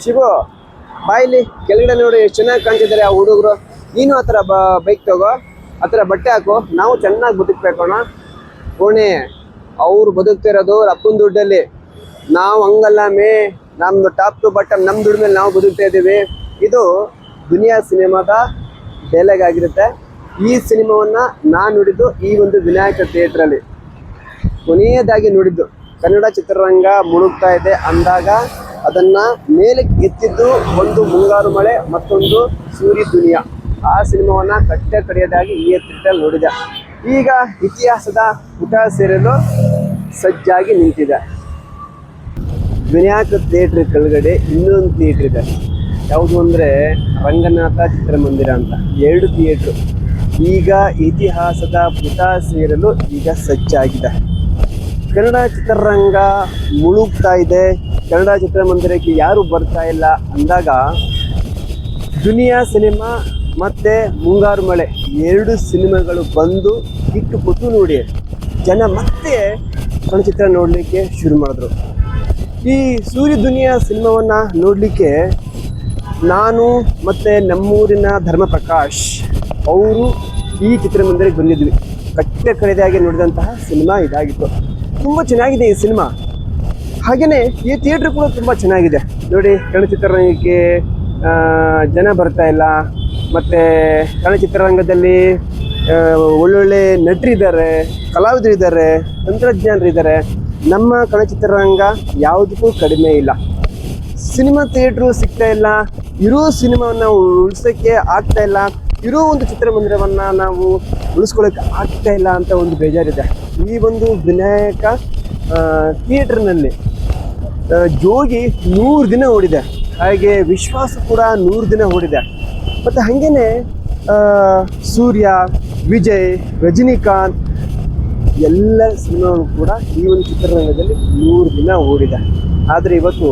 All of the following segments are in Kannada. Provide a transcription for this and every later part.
ಶಿವು ಬಾಯಿಲಿ ಕೆಳಗಡೆ ನೋಡಿ ಎಷ್ಟು ಚೆನ್ನಾಗಿ ಕಾಣ್ತಿದ್ದಾರೆ ಆ ಹುಡುಗರು. ನೀನು ಆ ಥರ ಬೈಕ್ ತಗೋ, ಆ ಥರ ಬಟ್ಟೆ ಹಾಕು, ನಾವು ಚೆನ್ನಾಗಿ ಬದುಕಬೇಕೋಣ. ಓಣಿ ಅವ್ರು ಬದುಕ್ತಿರೋದು ಅಪ್ಪನ ದುಡ್ಡಲ್ಲಿ, ನಾವು ಹಂಗಲ್ಲ ನಮ್ದು ಟಾಪ್ ಟು ಬಾಟಮ್ ನಮ್ಮ ದುಡ್ಡು ಮೇಲೆ ನಾವು ಬದುಕ್ತಾ ಇದ್ದೀವಿ. ಇದು ದುನಿಯಾ ಸಿನಿಮಾದ ಡೈಲಾಗ್ ಆಗಿರುತ್ತೆ. ಈ ಸಿನಿಮಾವನ್ನ ನಾನು ನೋಡಿದ್ದು ಈ ಒಂದು ವಿನಾಯಕ ಥಿಯೇಟ್ರಲ್ಲಿ ಕೊನೆಯದಾಗಿ ನೋಡಿದ್ದು. ಕನ್ನಡ ಚಿತ್ರರಂಗ ಮುಳುಗ್ತಾ ಇದೆ ಅಂದಾಗ ಅದನ್ನ ಮೇಲಕ್ಕೆ ಎತ್ತಿದ್ದು ಒಂದು ಮುಂಗಾರು ಮಳೆ, ಮತ್ತೊಂದು ಸೂರ್ಯ ದುನಿಯಾ. ಆ ಸಿನಿಮಾವನ್ನ ಕಡೆಯದಾಗಿ ಈ ಥಿಯೇಟ್ರಲ್ಲಿ ನೋಡಿದೆ. ಈಗ ಇತಿಹಾಸದ ಪುಟ ಸೇರಲು ಸಜ್ಜಾಗಿ ನಿಂತಿದೆ. ವಿನಾಯಕ ಥಿಯೇಟ್ರ್ ಕೆಳಗಡೆ ಇನ್ನೊಂದು ಥಿಯೇಟ್ರ್ ಇದೆ. ಯಾವುದು ಅಂದರೆ ರಂಗನಾಥ ಚಿತ್ರಮಂದಿರ ಅಂತ. 2 ಥಿಯೇಟ್ರು ಈಗ ಇತಿಹಾಸದ ಪುಟ ಸೇರಲು ಈಗ ಸಜ್ಜಾಗಿದೆ. ಕನ್ನಡ ಚಿತ್ರರಂಗ ಮುಳುಗ್ತಾ ಇದೆ, ಕನ್ನಡ ಚಿತ್ರಮಂದಿರಕ್ಕೆ ಯಾರು ಬರ್ತಾ ಇಲ್ಲ ಅಂದಾಗ ದುನಿಯಾ ಸಿನಿಮಾ ಮತ್ತು ಮುಂಗಾರು ಮಳೆ 2 ಸಿನಿಮಾಗಳು ಬಂದು ಹಿಟ್ಟು ಕೊಟ್ಟು ನೋಡಿ ಜನ ಮತ್ತೆ ಚಲನಚಿತ್ರ ನೋಡಲಿಕ್ಕೆ ಶುರು ಮಾಡಿದ್ರು. ಈ ಸೂರ್ಯ ದುನಿಯಾ ಸಿನಿಮಾವನ್ನು ನೋಡಲಿಕ್ಕೆ ನಾನು ಮತ್ತು ನಮ್ಮೂರಿನ ಧರ್ಮಪ್ರಕಾಶ್ ಅವರು ಈ ಚಿತ್ರಮಂದಿರಕ್ಕೆ ಬಂದಿದ್ವಿ. ಕಡೆದಾಗಿ ನೋಡಿದಂತಹ ಸಿನಿಮಾ ಇದಾಗಿತ್ತು. ತುಂಬ ಚೆನ್ನಾಗಿದೆ ಈ ಸಿನಿಮಾ. ಹಾಗೆಯೇ ಈ ಥಿಯೇಟ್ರ್ ಕೂಡ ತುಂಬ ಚೆನ್ನಾಗಿದೆ ನೋಡಿ. ಕನ್ನಡ ಚಿತ್ರರಂಗಕ್ಕೆ ಜನ ಬರ್ತಾ ಇಲ್ಲ, ಮತ್ತು ಕನ್ನಡ ಚಿತ್ರರಂಗದಲ್ಲಿ ಒಳ್ಳೊಳ್ಳೆ ನಟರಿದ್ದಾರೆ, ಕಲಾವಿದರಿದ್ದಾರೆ, ತಂತ್ರಜ್ಞಾನರಿದ್ದಾರೆ. ನಮ್ಮ ಕನ್ನಡ ಚಿತ್ರರಂಗ ಯಾವುದಕ್ಕೂ ಕಡಿಮೆ ಇಲ್ಲ. ಸಿನಿಮಾ ಥಿಯೇಟ್ರು ಸಿಗ್ತಾ ಇಲ್ಲ, ಇರೋ ಸಿನಿಮಾವನ್ನು ಉಳಿಸೋಕ್ಕೆ ಆಗ್ತಾ ಇಲ್ಲ, ಇರೋ ಒಂದು ಚಿತ್ರಮಂದಿರವನ್ನು ನಾವು ಉಳಿಸ್ಕೊಳ್ಳೋಕ್ಕೆ ಆಗ್ತಾ ಇಲ್ಲ ಅಂತ ಒಂದು ಬೇಜಾರಿದೆ. ಈ ಒಂದು ವಿನಾಯಕ ಥಿಯೇಟ್ರ್ನಲ್ಲಿ ಜೋಗಿ 100 ದಿನ ಓಡಿದೆ, ಹಾಗೆ ವಿಶ್ವಾಸ ಕೂಡ 100 ದಿನ ಓಡಿದೆ. ಮತ್ತು ಹಾಗೇನೆ ಸೂರ್ಯ, ವಿಜಯ್, ರಜನಿಕಾಂತ್ ಎಲ್ಲ ಸಿನಿಮಾಗಳು ಕೂಡ ಈ ಒಂದು ಚಿತ್ರರಂಗದಲ್ಲಿ 100 ದಿನ ಓಡಿದೆ. ಆದರೆ ಇವತ್ತು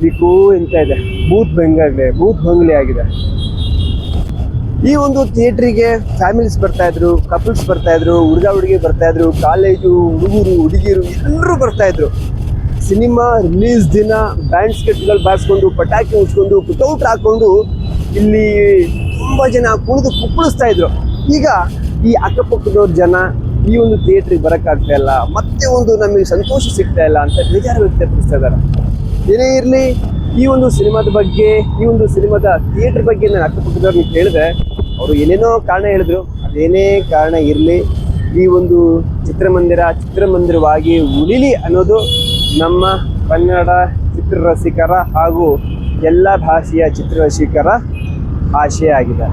ಬಿಕೋ ಎಂತ ಇದೆ, ಬೂತ್ ಬಂಗ್ಲೆ ಆಗಿದೆ. ಈ ಒಂದು ಥಿಯೇಟ್ರಿಗೆ ಫ್ಯಾಮಿಲೀಸ್ ಬರ್ತಾಯಿದ್ರು, ಕಪಲ್ಸ್ ಬರ್ತಾಯಿದ್ರು, ಹುಡುಗಿ ಬರ್ತಾಯಿದ್ರು, ಕಾಲೇಜು ಹುಡುಗರು ಹುಡುಗಿಯರು ಎಲ್ಲರೂ ಬರ್ತಾಯಿದ್ರು. ಸಿನಿಮಾ ರಿಲೀಸ್ ದಿನ ಬ್ಯಾಂಡ್ ಸ್ಕೆಟ್ಗಳು ಬಾರಿಸ್ಕೊಂಡು, ಪಟಾಕಿ ಉಚ್ಕೊಂಡು, ಪುಟೌಟ್ ಹಾಕ್ಕೊಂಡು ಇಲ್ಲಿ ತುಂಬ ಜನ ಕುಣಿದು ಕುಪ್ಪಳಿಸ್ತಾ ಇದ್ರು. ಈಗ ಈ ಅಕ್ಕಪಕ್ಕದವ್ರ ಜನ ಈ ಒಂದು ಥಿಯೇಟ್ರಿಗೆ ಬರೋಕ್ಕಾಗ್ತಾ ಇಲ್ಲ, ಮತ್ತೆ ಒಂದು ನಮಗೆ ಸಂತೋಷ ಸಿಗ್ತಾ ಇಲ್ಲ ಅಂತ ಬೇಜಾರು ವ್ಯಕ್ತಪಡಿಸ್ತಾ ಇದ್ದಾರೆ. ಏನೇ ಇರಲಿ, ಈ ಒಂದು ಸಿನಿಮಾದ ಬಗ್ಗೆ, ಈ ಒಂದು ಸಿನಿಮಾದ ಥಿಯೇಟ್ರ್ ಬಗ್ಗೆ ನಾನು ಅಕ್ಕಪಕ್ಕದವ್ರನ್ನ ಕೇಳಿದೆ. ಅವರು ಏನೇನೋ ಕಾರಣ ಹೇಳಿದ್ರು. ಅದೇನೇ ಕಾರಣ ಇರಲಿ, ಈ ಒಂದು ಚಿತ್ರಮಂದಿರವಾಗಿ ಉಳಿಲಿ ಅನ್ನೋದು ನಮ್ಮ ಕನ್ನಡ ಚಿತ್ರರಸಿಕರ ಹಾಗೂ ಎಲ್ಲ ಭಾಷೆಯ ಚಿತ್ರರಸಿಕರ ಆಶಯ ಆಗಿದೆ.